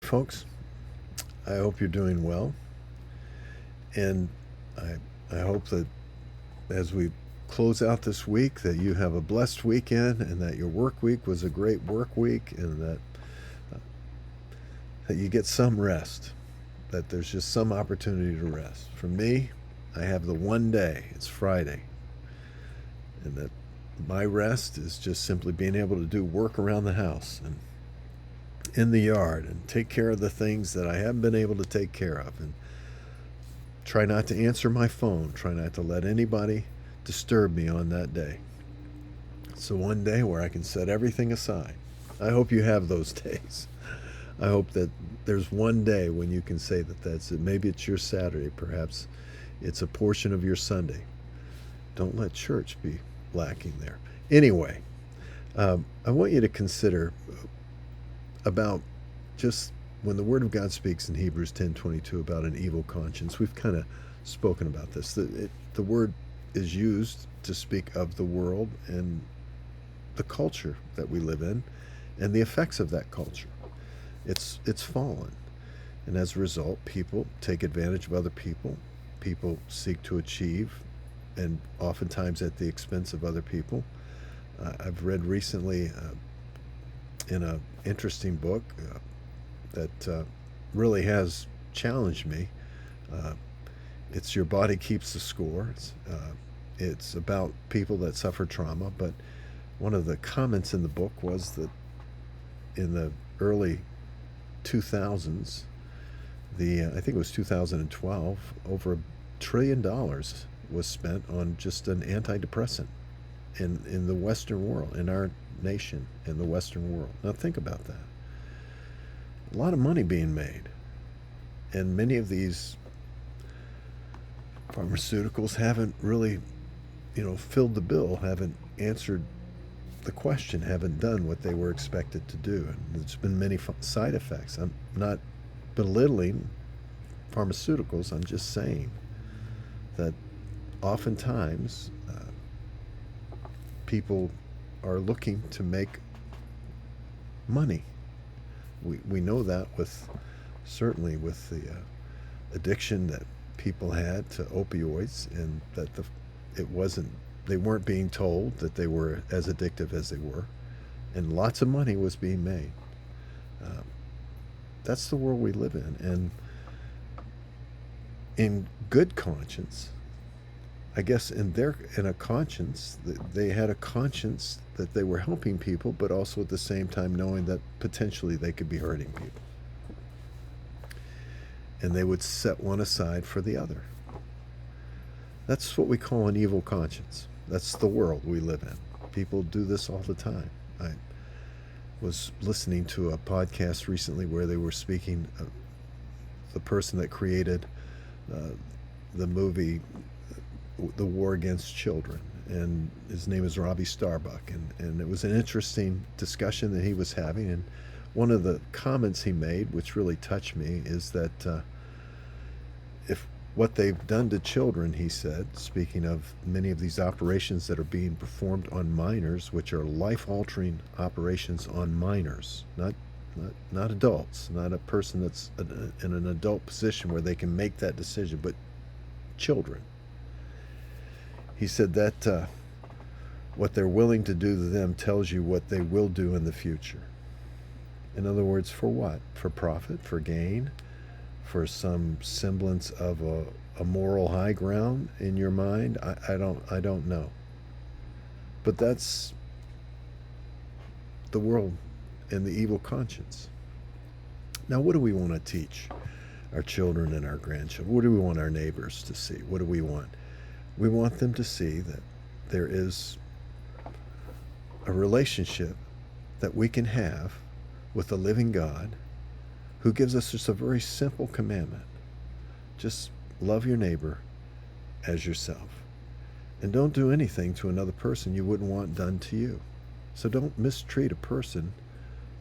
Folks, I hope you're doing well, and I hope that as we close out this week that you have a blessed weekend and that your work week was a great work week and that you get some rest, that there's just some opportunity to rest. For me, I have the one day, it's Friday, and that my rest is just simply being able to do work around the house and in the yard and take care of the things that I haven't been able to take care of, and try not to answer my phone, try not to let anybody disturb me on that day. So one day where I can set everything aside. I hope you have those days. I hope that there's one day when you can say that that's it. Maybe it's your Saturday, perhaps it's a portion of your Sunday. Don't let church be lacking there. Anyway, I want you to consider about just when the Word of God speaks in Hebrews 10:22 about an evil conscience. We've kind of spoken about this. The word is used to speak of the world and the culture that we live in and the effects of that culture. It's fallen. And as a result, people take advantage of other people. People seek to achieve, and oftentimes at the expense of other people. I've read recently in an interesting book that really has challenged me. It's Your Body Keeps the Score. It's about people that suffer trauma, but one of the comments in the book was that in the early 2000s, I think it was 2012, over $1 trillion was spent on just an antidepressant in the Western world, in our nation, in the Western world. Now think about that. A lot of money being made. And many of these pharmaceuticals haven't really, filled the bill, haven't answered the question, haven't done what they were expected to do. And there's been many side effects. I'm not belittling pharmaceuticals. I'm just saying that oftentimes people are looking to make money. We know that certainly with the addiction that people had to opioids, and that they weren't being told that they were as addictive as they were, and lots of money was being made. That's the world we live in, and in good conscience, I guess in a conscience, they had a conscience that they were helping people, but also at the same time knowing that potentially they could be hurting people. And they would set one aside for the other. That's what we call an evil conscience. That's the world we live in. People do this all the time. I was listening to a podcast recently where they were speaking of the person that created the movie The War Against Children, and his name is Robbie Starbuck, and it was an interesting discussion that he was having. And one of the comments he made, which really touched me, is that if what they've done to children, he said, speaking of many of these operations that are being performed on minors, which are life-altering operations on minors, not adults, not a person that's in an adult position where they can make that decision, but children. He said that what they're willing to do to them tells you what they will do in the future. In other words, for what? For profit, for gain, for some semblance of a moral high ground in your mind? I don't know. But that's the world and the evil conscience. Now, what do we want to teach our children and our grandchildren? What do we want our neighbors to see? What do we want? We want them to see that there is a relationship that we can have with the living God, who gives us just a very simple commandment. Just love your neighbor as yourself. And don't do anything to another person you wouldn't want done to you. So don't mistreat a person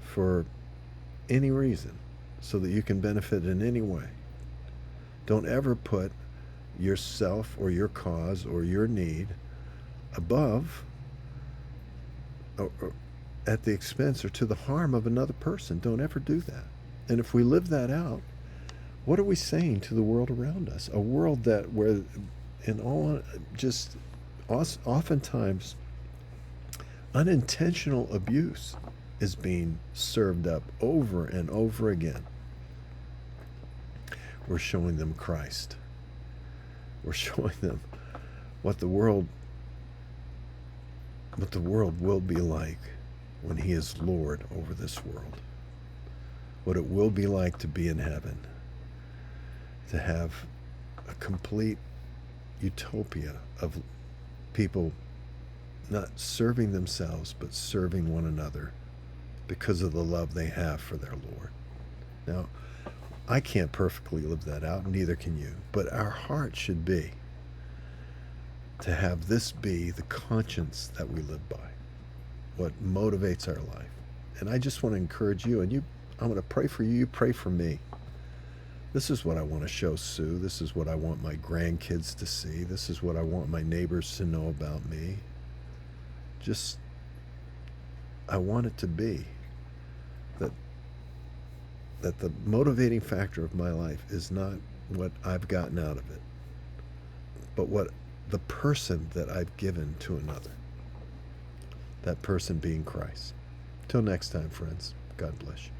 for any reason so that you can benefit in any way. Don't ever put yourself or your cause or your need above or at the expense or to the harm of another person. Don't ever do that. And if we live that out, what are we saying to the world around us? A world that where in all just oftentimes unintentional abuse is being served up over and over again. We're showing them Christ. We're showing them what the world will be like when he is Lord over this world. What it will be like to be in heaven. To have a complete utopia of people not serving themselves but serving one another because of the love they have for their Lord. Now, I can't perfectly live that out, neither can you, but our heart should be to have this be the conscience that we live by, what motivates our life. And I just want to encourage you, and I'm going to pray for you, you pray for me. This is what I want to show Sue. This is what I want my grandkids to see. This is what I want my neighbors to know about me. I want it to be that the motivating factor of my life is not what I've gotten out of it, but what the person that I've given to another. That person being Christ. Till next time, friends. God bless you.